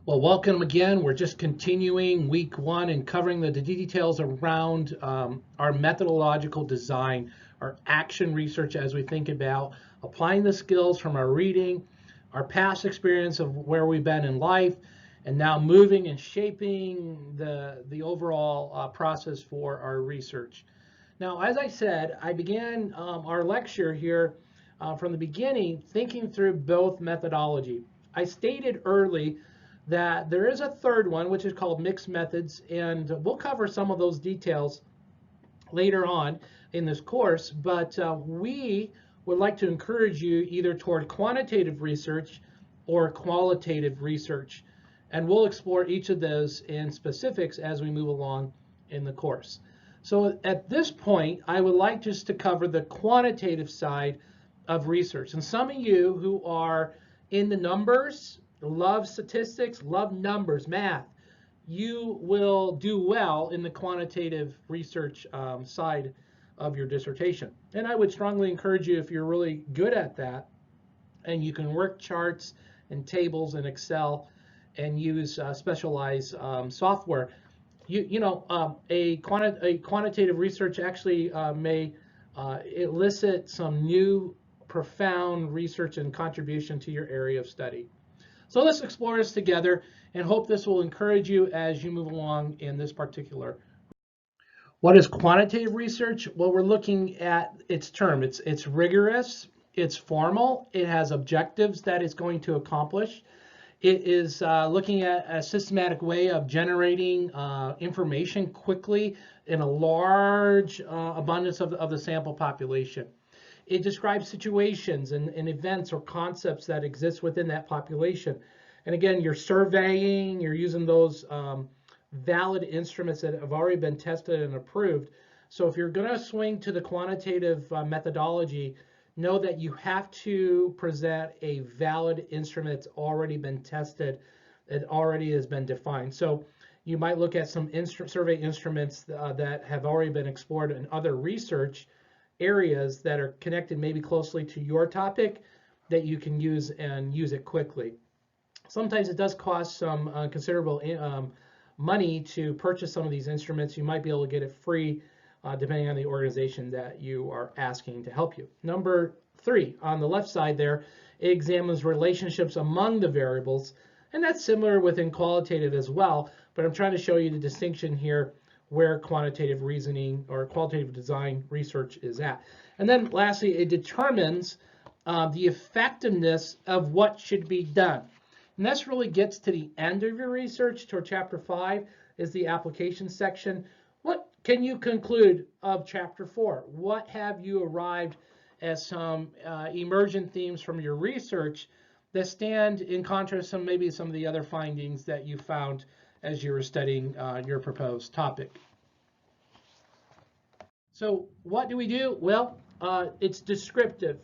Well, welcome again. We're just continuing week one and covering the details around our methodological design, our action research as we think about applying the skills from our reading, our past experience of where we've been in life, and now moving and shaping the overall process for our research. Now, as I said, I began our lecture here from the beginning thinking through both methodology. I stated early that there is a third one, which is called mixed methods, and we'll cover some of those details later on in this course, but we would like to encourage you either toward quantitative research or qualitative research, and we'll explore each of those in specifics as we move along in the course. So at this point, I would like just to cover the quantitative side of research. And some of you who are in the numbers, love statistics, love numbers, math, you will do well in the quantitative research side of your dissertation. And I would strongly encourage you, if you're really good at that, and you can work charts and tables in Excel and use specialized software, a quantitative research actually may elicit some new profound research and contribution to your area of study. So let's explore this together and hope this will encourage you as you move along in this particular. What is quantitative research? Well, we're looking at its term. It's rigorous, it's formal, it has objectives that it's going to accomplish. It is looking at a systematic way of generating information quickly in a large abundance of the sample population. It describes situations and events or concepts that exist within that population. And again, you're surveying, you're using those valid instruments that have already been tested and approved. So if you're going to swing to the quantitative methodology, know that you have to present a valid instrument that's already been tested, it already has been defined. So you might look at some survey instruments that have already been explored in other research areas that are connected maybe closely to your topic that you can use and use it quickly. Sometimes it does cost some considerable money to purchase some of these instruments. You might be able to get it free depending on the organization that you are asking to help you. Number 3, on the left side there, it examines relationships among the variables, and that's similar within qualitative as well, but I'm trying to show you the distinction here where quantitative reasoning or qualitative design research is at. And then lastly, it determines the effectiveness of what should be done. And this really gets to the end of your research, toward chapter 5 is the application section. What can you conclude of chapter 4? What have you arrived as some emergent themes from your research that stand in contrast to maybe some of the other findings that you found as you were studying your proposed topic? So what do? Well, it's descriptive.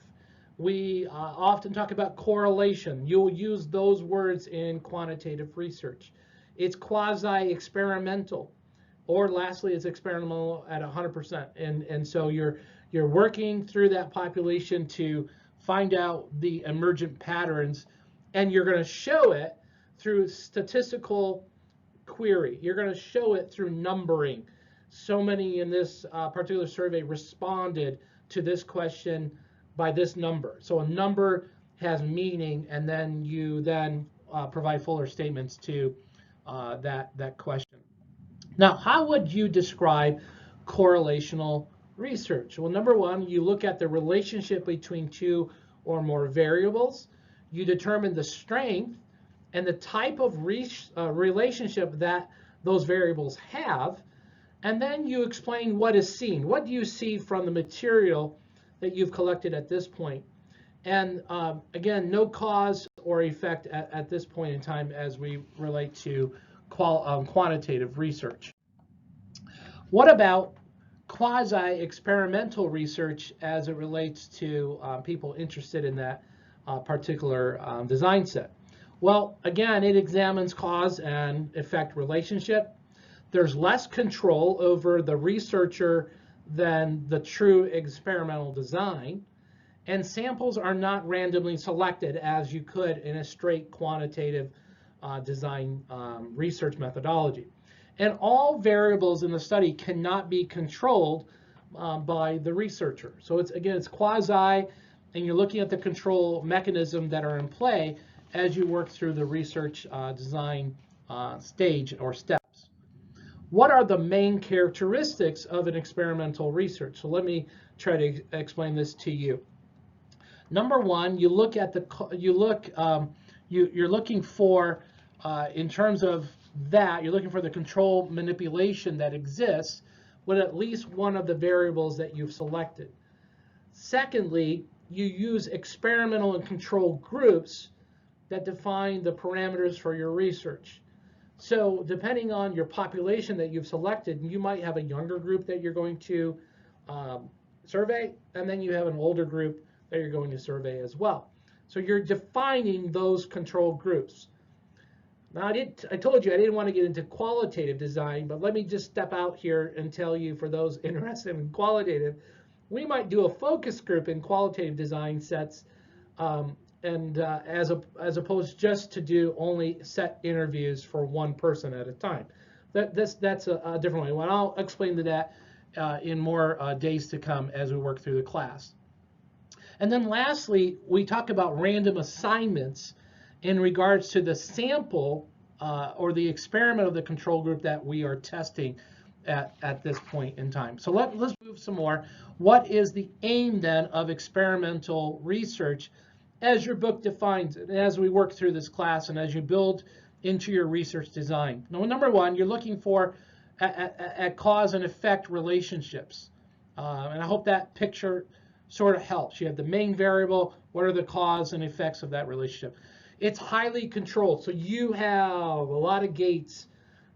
We often talk about correlation. You'll use those words in quantitative research. It's quasi-experimental, or lastly, it's experimental at 100%. And so you're working through that population to find out the emergent patterns, and you're going to show it through statistical query. You're going to show it through numbering. So many in this particular survey responded to this question by this number. So a number has meaning, and then you provide fuller statements to that question. Now, how would you describe correlational research? Well, number 1, you look at the relationship between 2 or more variables. You determine the strength and the type of relationship that those variables have. And then you explain what is seen. What do you see from the material that you've collected at this point? And again, no cause or effect at this point in time as we relate to quantitative research. What about quasi-experimental research as it relates to people interested in that particular design set? Well, again, it examines cause and effect relationship. There's less control over the researcher than the true experimental design, and samples are not randomly selected as you could in a straight quantitative design research methodology. And all variables in the study cannot be controlled by the researcher. So it's quasi, and you're looking at the control mechanism that are in play as you work through the research design stage or steps. What are the main characteristics of an experimental research? So let me try to explain this to you. Number one, you're looking for, in terms of that, you're looking for the control manipulation that exists with at least one of the variables that you've selected. Secondly, you use experimental and control groups that define the parameters for your research. So depending on your population that you've selected, you might have a younger group that you're going to survey, and then you have an older group that you're going to survey as well. So you're defining those control groups. Now I told you I didn't want to get into qualitative design, but let me just step out here and tell you, for those interested in qualitative, we might do a focus group in qualitative design sets, as opposed just to do only set interviews for one person at a time. That's a different way. Well, I'll explain to that in more days to come as we work through the class. And then lastly, we talk about random assignments in regards to the sample or the experiment of the control group that we are testing at this point in time. So let's move some more. What is the aim then of experimental research as your book defines it, as we work through this class and as you build into your research design? Now, number one, you're looking for at cause and effect relationships. And I hope that picture sort of helps. You have the main variable. What are the cause and effects of that relationship? It's highly controlled. So you have a lot of gates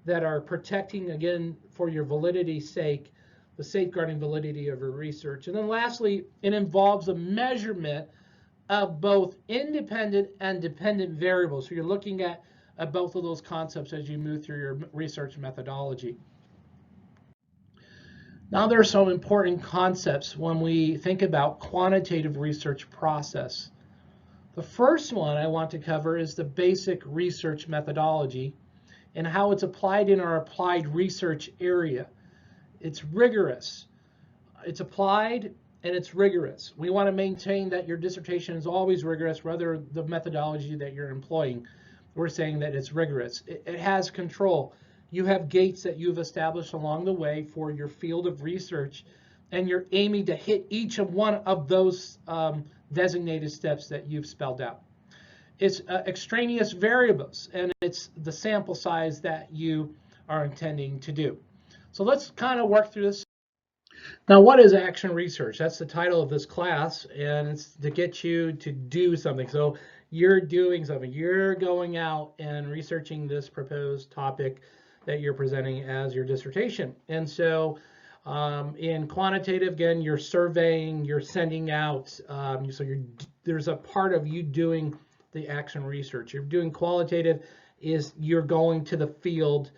that are protecting, again, for your validity's sake, the safeguarding validity of your research. And then lastly, it involves a measurement of both independent and dependent variables. So you're looking at both of those concepts as you move through your research methodology. Now there are some important concepts when we think about quantitative research process. The first one I want to cover is the basic research methodology and how it's applied in our applied research area. It's rigorous. It's applied and it's rigorous. We want to maintain that your dissertation is always rigorous, whether the methodology that you're employing. We're saying that it's rigorous. It has control. You have gates that you've established along the way for your field of research, and you're aiming to hit each of one of those designated steps that you've spelled out. It's extraneous variables, and it's the sample size that you are intending to do. So let's kind of work through this. Now, what is action research? That's the title of this class, and it's to get you to do something. So you're doing something. You're going out and researching this proposed topic that you're presenting as your dissertation. And so in quantitative, again, you're surveying, you're sending out, so there's a part of you doing the action research. You're doing qualitative is you're going to the field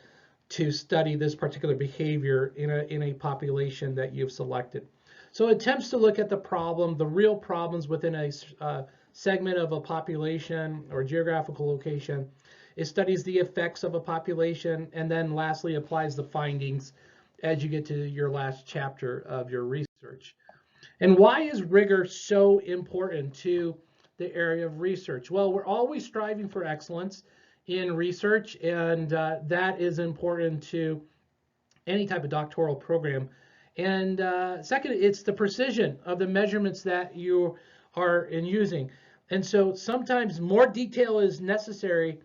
to study this particular behavior in a population that you've selected. So it attempts to look at the problem, the real problems within a segment of a population or geographical location. It studies the effects of a population, and then lastly applies the findings as you get to your last chapter of your research. And why is rigor so important to the area of research? Well, we're always striving for excellence in research, and that is important to any type of doctoral program. And second, it's the precision of the measurements that you are using. And so sometimes more detail is necessary,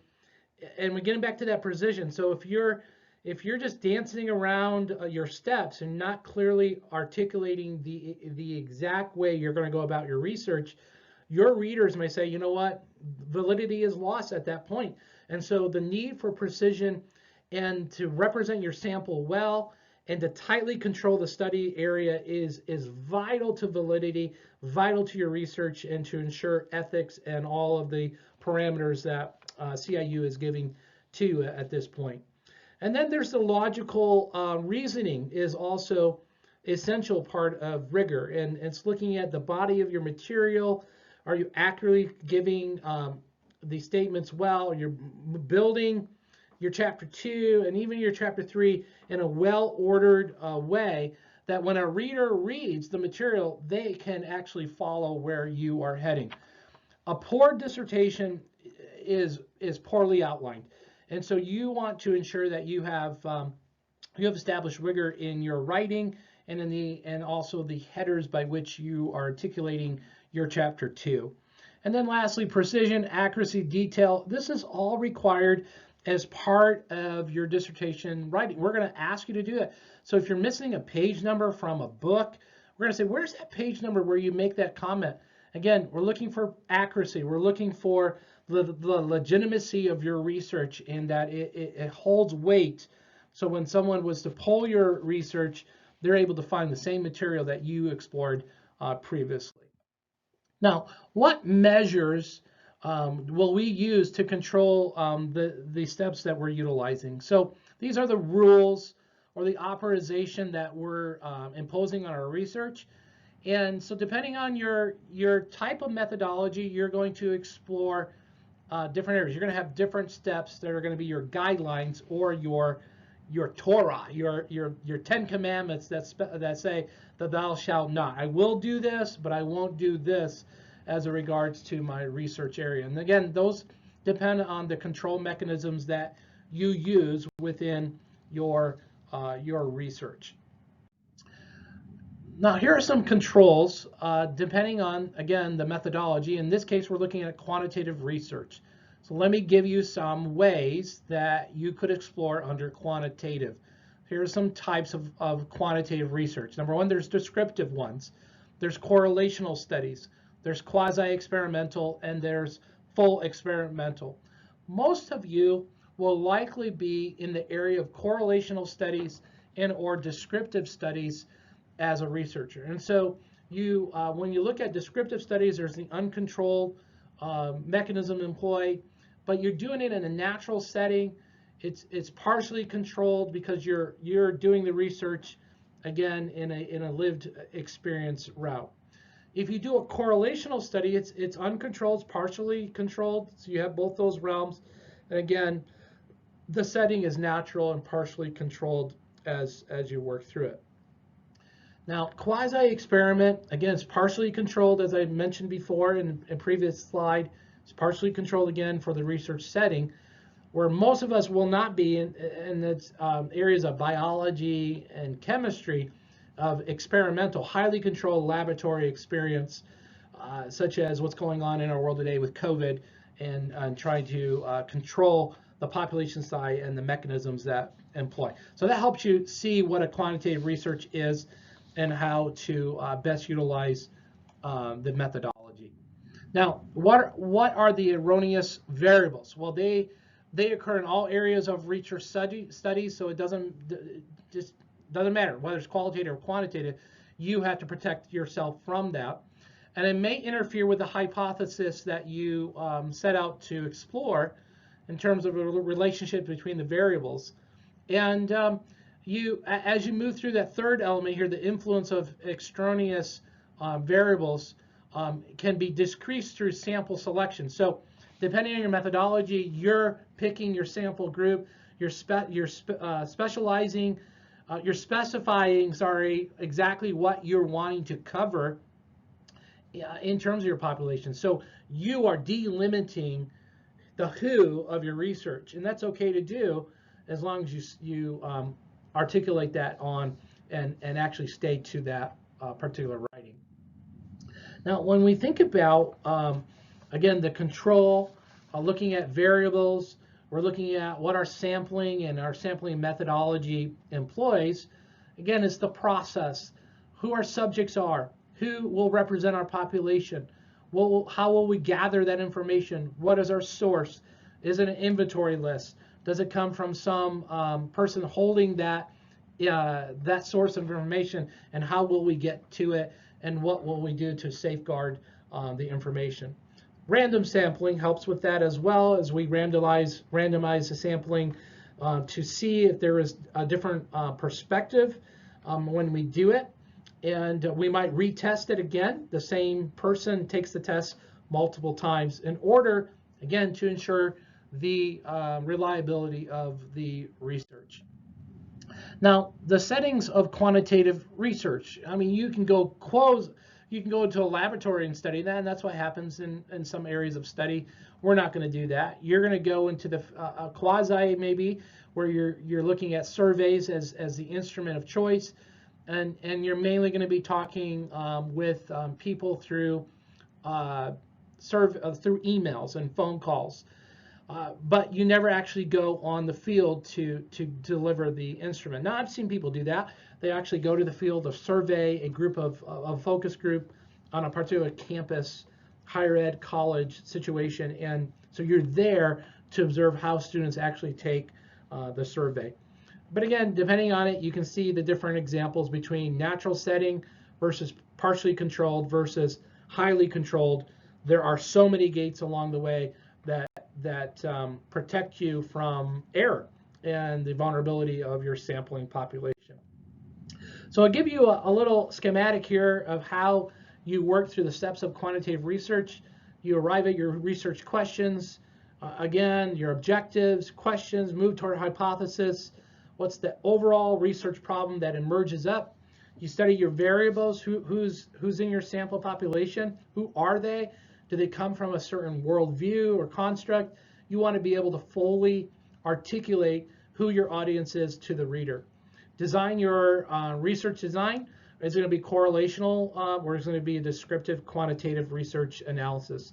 and we're getting back to that precision. So if you're just dancing around your steps and not clearly articulating the exact way you're going to go about your research, your readers may say, you know what, validity is lost at that point. And so the need for precision and to represent your sample well and to tightly control the study area is vital to validity, vital to your research, and to ensure ethics and all of the parameters that CIU is giving to you at this point. And then there's the logical reasoning is also essential part of rigor, and it's looking at the body of your material. Are you accurately giving the statements well. You're building your chapter 2 and even your chapter 3 in a well-ordered way that when a reader reads the material, they can actually follow where you are heading. A poor dissertation is poorly outlined, and so you want to ensure that you have established rigor in your writing and also the headers by which you are articulating your chapter 2. And then lastly, precision, accuracy, detail. This is all required as part of your dissertation writing. We're going to ask you to do that. So if you're missing a page number from a book, we're going to say, where's that page number where you make that comment? Again, we're looking for accuracy. We're looking for the legitimacy of your research and that it holds weight. So when someone was to pull your research, they're able to find the same material that you explored previously. Now, what measures will we use to control the steps that we're utilizing? So these are the rules or the authorization that we're imposing on our research. And so depending on your type of methodology, you're going to explore different areas. You're going to have different steps that are going to be your guidelines or your Torah, your 10 commandments that say that thou shalt not. I will do this, but I won't do this as it regards to my research area. And again, those depend on the control mechanisms that you use within your research. Now, here are some controls depending on, again, the methodology. In this case, we're looking at quantitative research. So let me give you some ways that you could explore under quantitative. Here are some types of quantitative research. Number one, there's descriptive ones. There's correlational studies. There's quasi-experimental, and there's full experimental. Most of you will likely be in the area of correlational studies and or descriptive studies as a researcher. And so you, when you look at descriptive studies, there's the uncontrolled mechanism employed, but you're doing it in a natural setting. It's partially controlled because you're doing the research again in a lived experience route. If you do a correlational study, it's uncontrolled, it's partially controlled, so you have both those realms. And again, the setting is natural and partially controlled as you work through it. Now, quasi-experiment, again, it's partially controlled, as I mentioned before in a previous slide. It's partially controlled again for the research setting, where most of us will not be in the areas of biology and chemistry, of experimental, highly controlled laboratory experience, such as what's going on in our world today with COVID and trying to control the population size and the mechanisms that employ. So that helps you see what a quantitative research is and how to best utilize the methodology. Now, what are the erroneous variables? Well, they occur in all areas of research studies, so it doesn't matter whether it's qualitative or quantitative. You have to protect yourself from that, and it may interfere with the hypothesis that you set out to explore in terms of a relationship between the variables. And as you move through that third element here, the influence of extraneous variables can be decreased through sample selection. So depending on your methodology, you're picking your sample group, you're specifying exactly what you're wanting to cover in terms of your population. So you are delimiting the who of your research, and that's okay to do as long as you articulate that on and actually stay to that particular writing. Now, when we think about, again, the control, looking at variables, we're looking at what our sampling and our sampling methodology employs. Again, it's the process, who our subjects are, who will represent our population, how will we gather that information, what is our source, is it an inventory list, does it come from some person holding that source of information, and how will we get to it, and what will we do to safeguard the information. Random sampling helps with that as well, as we randomize the sampling to see if there is a different perspective when we do it. And we might retest it again. The same person takes the test multiple times in order again, to ensure the reliability of the research. Now, the settings of quantitative research. I mean, you can go into a laboratory and study that, and that's what happens in some areas of study. We're not going to do that. You're going to go into the quasi, maybe, where you're looking at surveys as the instrument of choice, and you're mainly going to be talking with people through through emails and phone calls. But you never actually go on the field to deliver the instrument. Now, I've seen people do that. They actually go to the field to survey a group of focus group on a particular campus, higher ed, college situation, and so you're there to observe how students actually take the survey. But again, depending on it, you can see the different examples between natural setting versus partially controlled versus highly controlled. There are so many gates along the way that protect you from error and the vulnerability of your sampling population. So I'll give you a little schematic here of how you work through the steps of quantitative research. You arrive at your research questions, again, your objectives, questions, move toward hypothesis. What's the overall research problem that emerges up? You study your variables, who's in your sample population, who are they? Do they come from a certain worldview or construct? You want to be able to fully articulate who your audience is to the reader. Design your research design. Is it going to be correlational or is it going to be a descriptive quantitative research analysis?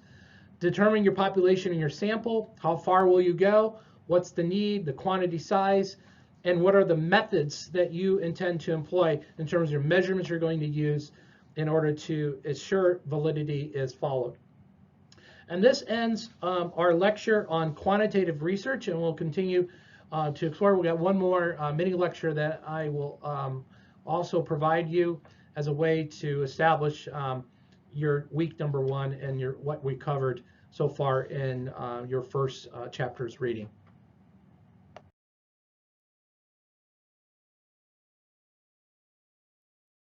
Determine your population in your sample. How far will you go? What's the need, the quantity size, and what are the methods that you intend to employ in terms of your measurements you're going to use in order to ensure validity is followed. And this ends our lecture on quantitative research, and we'll continue to explore. We've got one more mini lecture that I will also provide you as a way to establish your week number 1 and what we covered so far in your first chapter's reading.